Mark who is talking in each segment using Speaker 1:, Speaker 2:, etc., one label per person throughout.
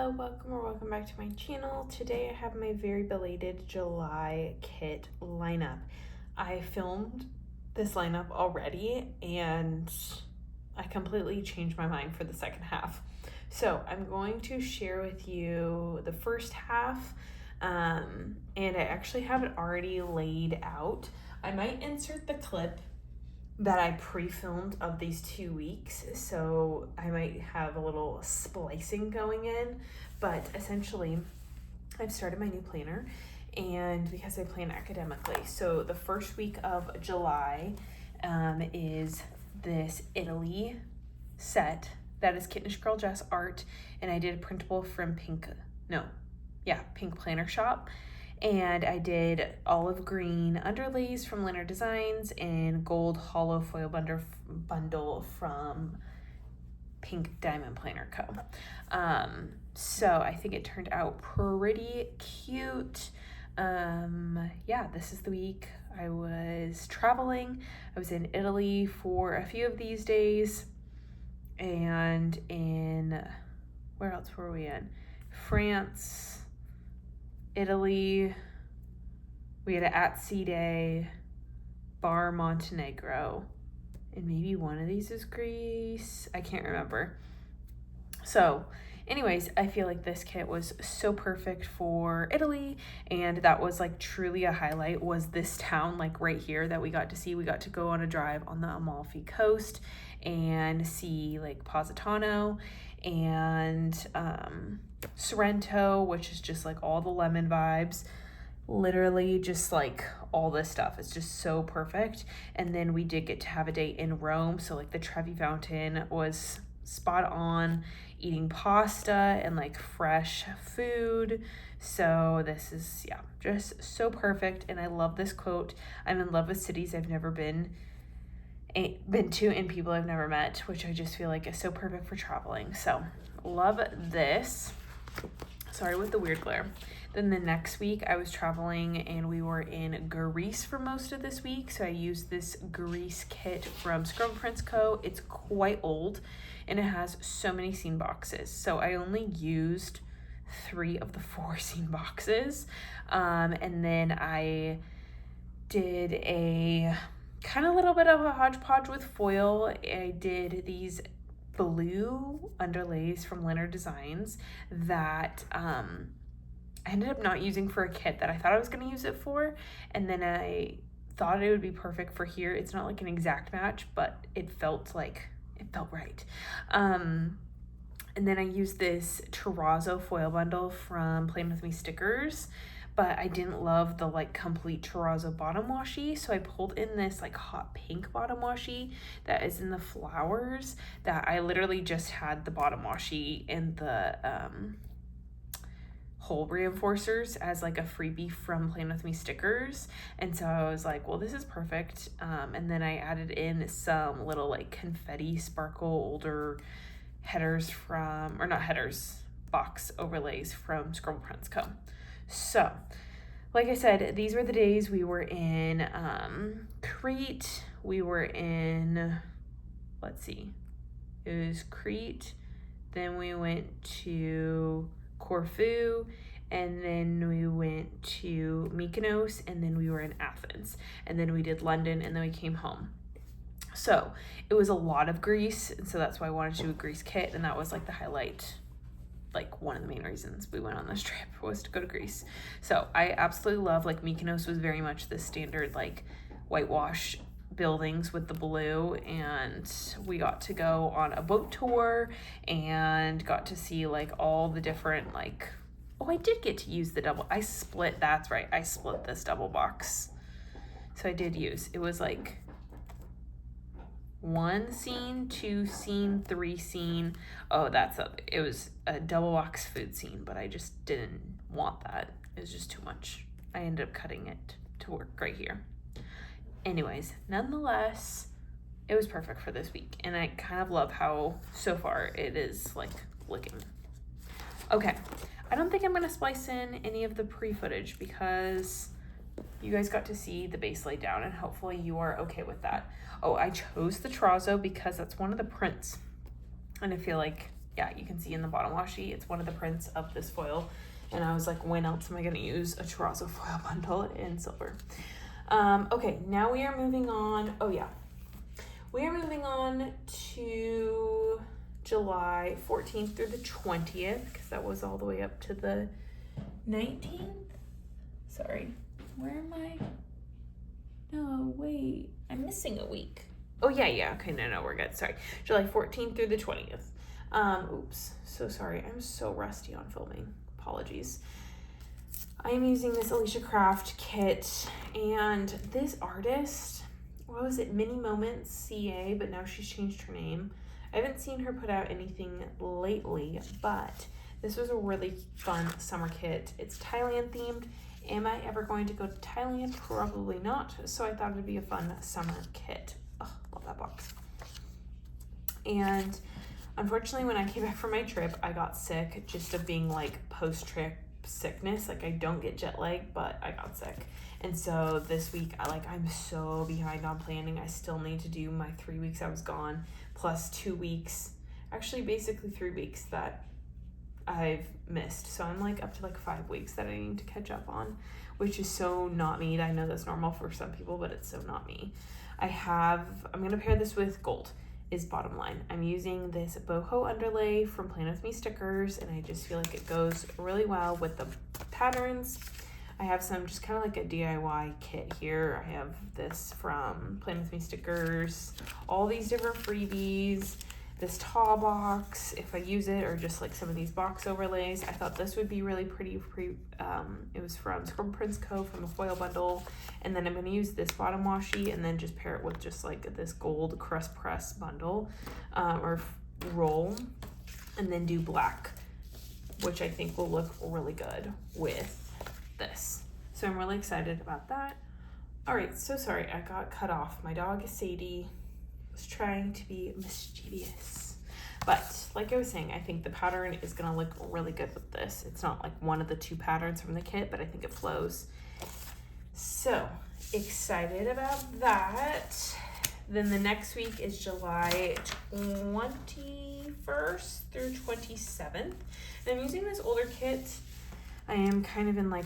Speaker 1: Hello, welcome back to my channel. Today I have my very belated July kit lineup. I filmed this lineup already and I completely changed my mind for the second half. So I'm going to share with you the first half and I actually have it already laid out. I might insert the clip that I pre-filmed of these 2 weeks, so I might have a little splicing going in, but essentially I've started my new planner, and because I plan academically, so the first week of July is this Italy set that is Kittenish Girl Jess art, and I did a printable from Pink Planner Shop. And I did olive green underlays from Leonard Designs and gold hollow foil bundle from Pink Diamond Planner Co. So I think it turned out pretty cute. This is the week I was traveling. I was in Italy for a few of these days, and where else were we in? France, Italy, we had an at-sea day, Bar Montenegro, and maybe one of these is Greece. I can't remember. So anyways, I feel like this kit was so perfect for Italy, and that was like truly a highlight, was this town like right here that we got to see. We got to go on a drive on the Amalfi Coast and see like Positano and Sorrento, which is just like all the lemon vibes, literally just like all this stuff. It's just so perfect. And then we did get to have a day in Rome, so like the Trevi Fountain was spot on, eating pasta and like fresh food. So this is just so perfect, and I love this quote. I'm in love with cities I've never been to and people I've never met, which I just feel like is so perfect for traveling. So love this. Sorry with the weird glare. Then the next week I was traveling and we were in Greece for most of this week. So I used this Greece kit from Scrub Prince Co. It's quite old and it has so many scene boxes. So I only used 3 of the 4 scene boxes. And then I did a kind of little bit of a hodgepodge with foil. I did these blue underlays from Leonard Designs that I ended up not using for a kit that I thought I was going to use it for, and then I thought it would be perfect for here. It's not like an exact match, but it felt right. And then I used this terrazzo foil bundle from Playing With Me stickers, but I didn't love the like complete terrazzo bottom washi, so I pulled in this like hot pink bottom washi that is in the flowers, that I literally just had the bottom washi and the hole reinforcers as like a freebie from Playing With Me stickers, and so I was like, well, this is perfect. And then I added in some little like confetti sparkle older headers from, or not headers, box overlays from Scrabble Prince Co. So, like I said, these were the days we were in Crete. We were in, it was Crete. Then we went to Corfu, and then we went to Mykonos, and then we were in Athens. And then we did London, and then we came home. So, it was a lot of Greece, and so that's why I wanted to do a Greece kit, and that was like the highlight. Like one of the main reasons we went on this trip was to go to Greece. So I absolutely love, like Mykonos was very much the standard like whitewash buildings with the blue, and we got to go on a boat tour and got to see like all the different like, I did get to use the double, I split this double box. So I did use, it was like 1 scene, 2 scene, 3 scene. It was a double box food scene, but I just didn't want that. It was just too much. I ended up cutting it to work right here. Anyways, nonetheless, it was perfect for this week, and I kind of love how so far it is like looking. Okay, I don't think I'm gonna splice in any of the pre-footage because you guys got to see the base laid down, and hopefully you are okay with that. I chose the terrazzo because that's one of the prints, and I feel like yeah, you can see in the bottom washi, it's one of the prints of this foil. And I was like, when else am I gonna use a terrazzo foil bundle in silver? Okay, now we are moving on. Oh yeah, we are moving on to July 14th through the 20th, because that was all the way up to the 19th. Sorry, where am I? No, wait, I'm missing a week. Oh yeah, okay, no, we're good. Sorry, July 14th through the 20th. Oops, so sorry, I'm so rusty on filming. Apologies. I am using this Alicia Craft kit, and this artist, what was it, Mini Moments CA, but now she's changed her name. I haven't seen her put out anything lately, but this was a really fun summer kit. It's Thailand themed. Am I ever going to go to Thailand? Probably not, so I thought it'd be a fun summer kit. Oh, love that box. And unfortunately, when I came back from my trip, I got sick just of being like post-trip sickness. Like, I don't get jet lag, but I got sick. And so this week, I'm so behind on planning. I still need to do my 3 weeks I was gone, plus 2 weeks, actually basically 3 weeks that I've missed. So I'm like up to like 5 weeks that I need to catch up on, which is so not me. I know that's normal for some people, but it's so not me. I'm gonna pair this with gold, is bottom line. I'm using this boho underlay from Plan With Me stickers, and I just feel like it goes really well with the patterns. I have some just kind of like a DIY kit here. I have this from Plan With Me stickers, all these different freebies, this tall box if I use it, or just like some of these box overlays. I thought this would be really pretty. It was from Scribble Prints Co. from the foil bundle. And then I'm going to use this bottom washi and then just pair it with just like this gold crust press bundle or roll, and then do black, which I think will look really good with this. So I'm really excited about that. All right, so sorry, I got cut off. My dog Sadie was trying to be mischievous. But like I was saying, I think the pattern is gonna look really good with this. It's not like one of the two patterns from the kit, but I think it flows. So excited about that. Then the next week is July 21st through 27th. And I'm using this older kit. I am kind of in like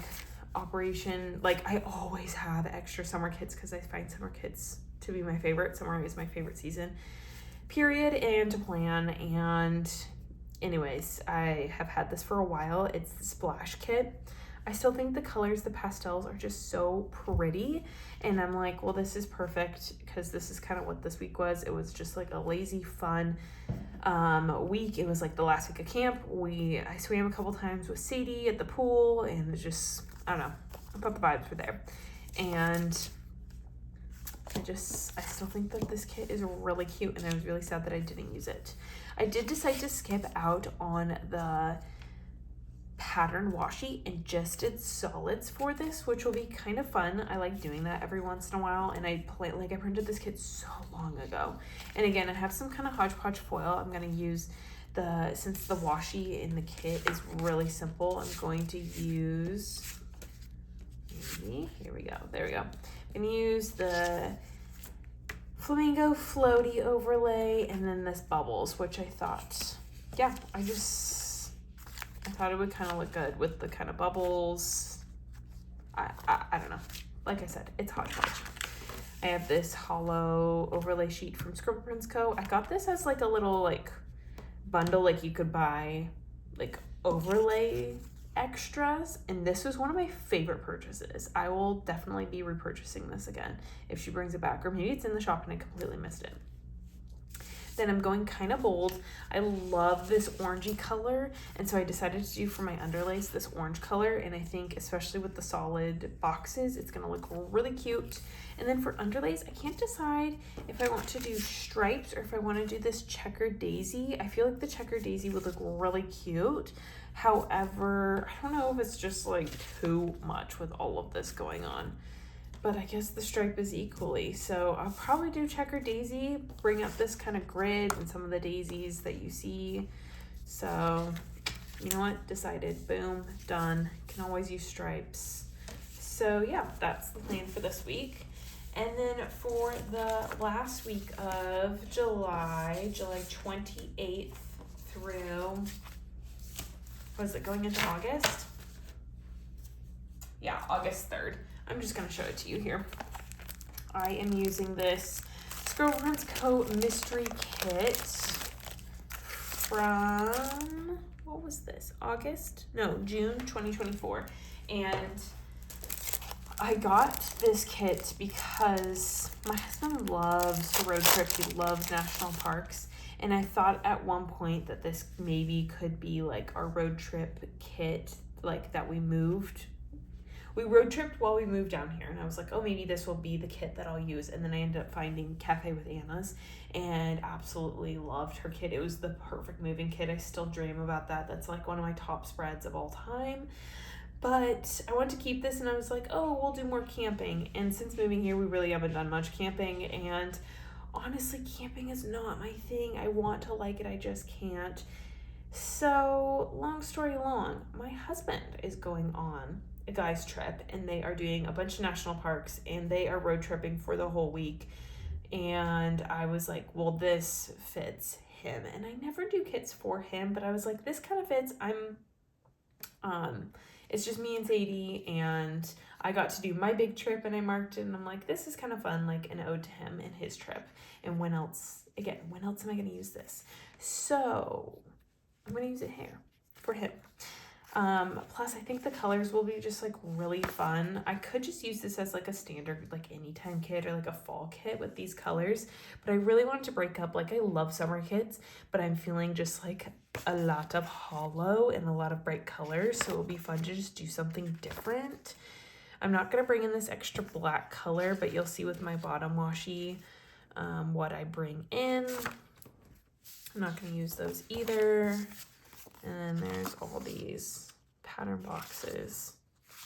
Speaker 1: operation, like I always have extra summer kits because I find summer kits to be my favorite. Summer is my favorite season, period, and to plan. And anyways, I have had this for a while. It's the Splash kit. I still think the colors, the pastels, are just so pretty, and I'm like, well, this is perfect because this is kind of what this week was. It was just like a lazy, fun week. It was like the last week of camp. I swam a couple times with Sadie at the pool, and it's just, I don't know, I thought the vibes were there. And I still think that this kit is really cute, and I was really sad that I didn't use it. I did decide to skip out on the pattern washi and just did solids for this, which will be kind of fun. I like doing that every once in a while, and I printed this kit so long ago. And again, I have some kind of hodgepodge foil. I'm going to use since the washi in the kit is really simple, I'm going to use, here we go, there we go. I'm going to use the Flamingo Floaty overlay and then this bubbles, which I thought, yeah, I thought it would kind of look good with the kind of bubbles. I don't know. Like I said, it's hodgepodge. I have this hollow overlay sheet from Scribble Prints Co. I got this as like a little like bundle, like you could buy like overlay extras, and this was one of my favorite purchases. I will definitely be repurchasing this again if she brings it back, or maybe it's in the shop and I completely missed it. Then I'm going kind of bold. I love this orangey color, and so I decided to do for my underlays this orange color, and I think especially with the solid boxes, it's gonna look really cute. And then for underlays, I can't decide if I want to do stripes or if I want to do this checkered daisy. I feel like the checkered daisy would look really cute. However, I don't know if it's just like too much with all of this going on, but I guess the stripe is equally. So I'll probably do checkered daisy, bring up this kind of grid and some of the daisies that you see. So you know what, decided, boom, done. Can always use stripes. So yeah, that's the plan for this week. And then for the last week of July 28th through, was it going into August? Yeah, August 3rd. I'm just gonna show it to you here. I am using this Squirrel Prince Co. Mystery Kit from, what was this? June 2024. And I got this kit because my husband loves to road trip. He loves national parks. And I thought at one point that this maybe could be like our road trip kit, like that we moved. We road tripped while we moved down here, and I was like, oh, maybe this will be the kit that I'll use. And then I ended up finding Cafe with Anna's and absolutely loved her kit. It was the perfect moving kit. I still dream about that. That's like one of my top spreads of all time. But I wanted to keep this, and I was like, oh, we'll do more camping. And since moving here, we really haven't done much camping. And honestly, camping is not my thing. I want to like it, I just can't. So long story long, my husband is going on a guy's trip, and they are doing a bunch of national parks, and they are road tripping for the whole week. And I was like, well, this fits him. And I never do kits for him, but I was like, this kind of fits. It's just me and Sadie, and I got to do my big trip, and I marked it, and I'm like, this is kind of fun, like an ode to him and his trip. And when else am I going to use this? So I'm going to use it here for him. Plus I think the colors will be just like really fun. I could just use this as like a standard, like anytime kit or like a fall kit with these colors, but I really wanted to break up. Like I love summer kits, but I'm feeling just like a lot of hollow and a lot of bright colors. So it'll be fun to just do something different. I'm not going to bring in this extra black color, but you'll see with my bottom washi, what I bring in. I'm not going to use those either. And then there's all these pattern boxes,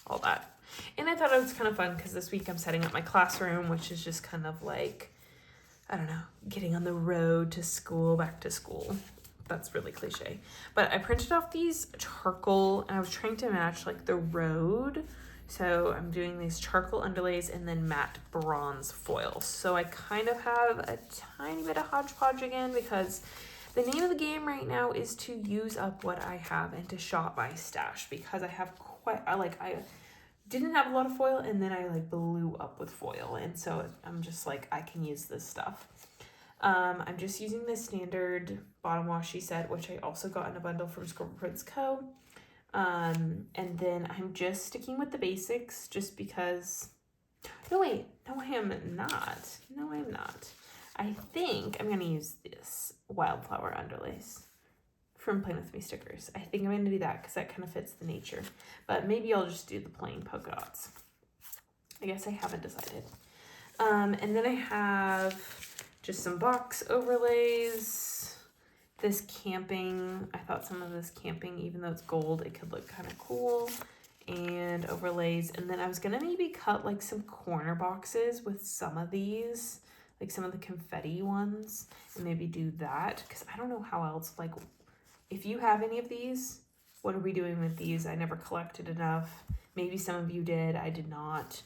Speaker 1: all that. And I thought it was kind of fun because this week I'm setting up my classroom, which is just kind of like, I don't know, getting on the road to school, back to school. That's really cliche. But I printed off these charcoal, and I was trying to match like the road. So I'm doing these charcoal underlays and then matte bronze foil. So I kind of have a tiny bit of hodgepodge again, because the name of the game right now is to use up what I have and to shop my stash, because I have I didn't have a lot of foil, and then I like blew up with foil. And so I'm just like, I can use this stuff. I'm just using the standard bottom washi set, which I also got in a bundle from Squirrel Prince Co. And then I'm just sticking with the basics just because, no, I am not. I think I'm going to use this wildflower underlace from Plain With Me stickers. I think I'm going to do that because that kind of fits the nature. But maybe I'll just do the plain polka dots. I guess I haven't decided. And then I have just some box overlays. This camping, I thought some of this camping, even though it's gold, it could look kind of cool. And overlays. And then I was going to maybe cut like some corner boxes with some of these, like some of the confetti ones, and maybe do that, because I don't know how else, like, if you have any of these, what are we doing with these? I never collected enough. Maybe some of you did, I did not,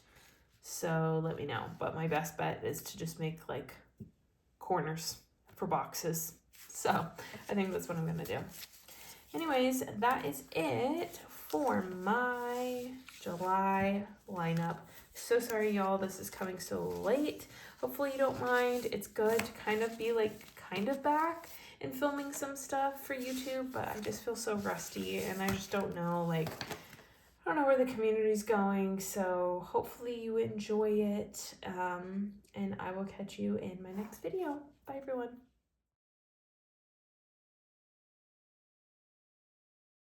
Speaker 1: so let me know. But my best bet is to just make like corners for boxes. So I think that's what I'm gonna do. Anyways, that is it for my July lineup. So sorry, y'all, this is coming so late. Hopefully you don't mind. It's good to kind of be like back and filming some stuff for YouTube, but I just feel so rusty, and I just don't know, like, I don't know where the community's going. So hopefully you enjoy it, and I will catch you in my next video. Bye, everyone.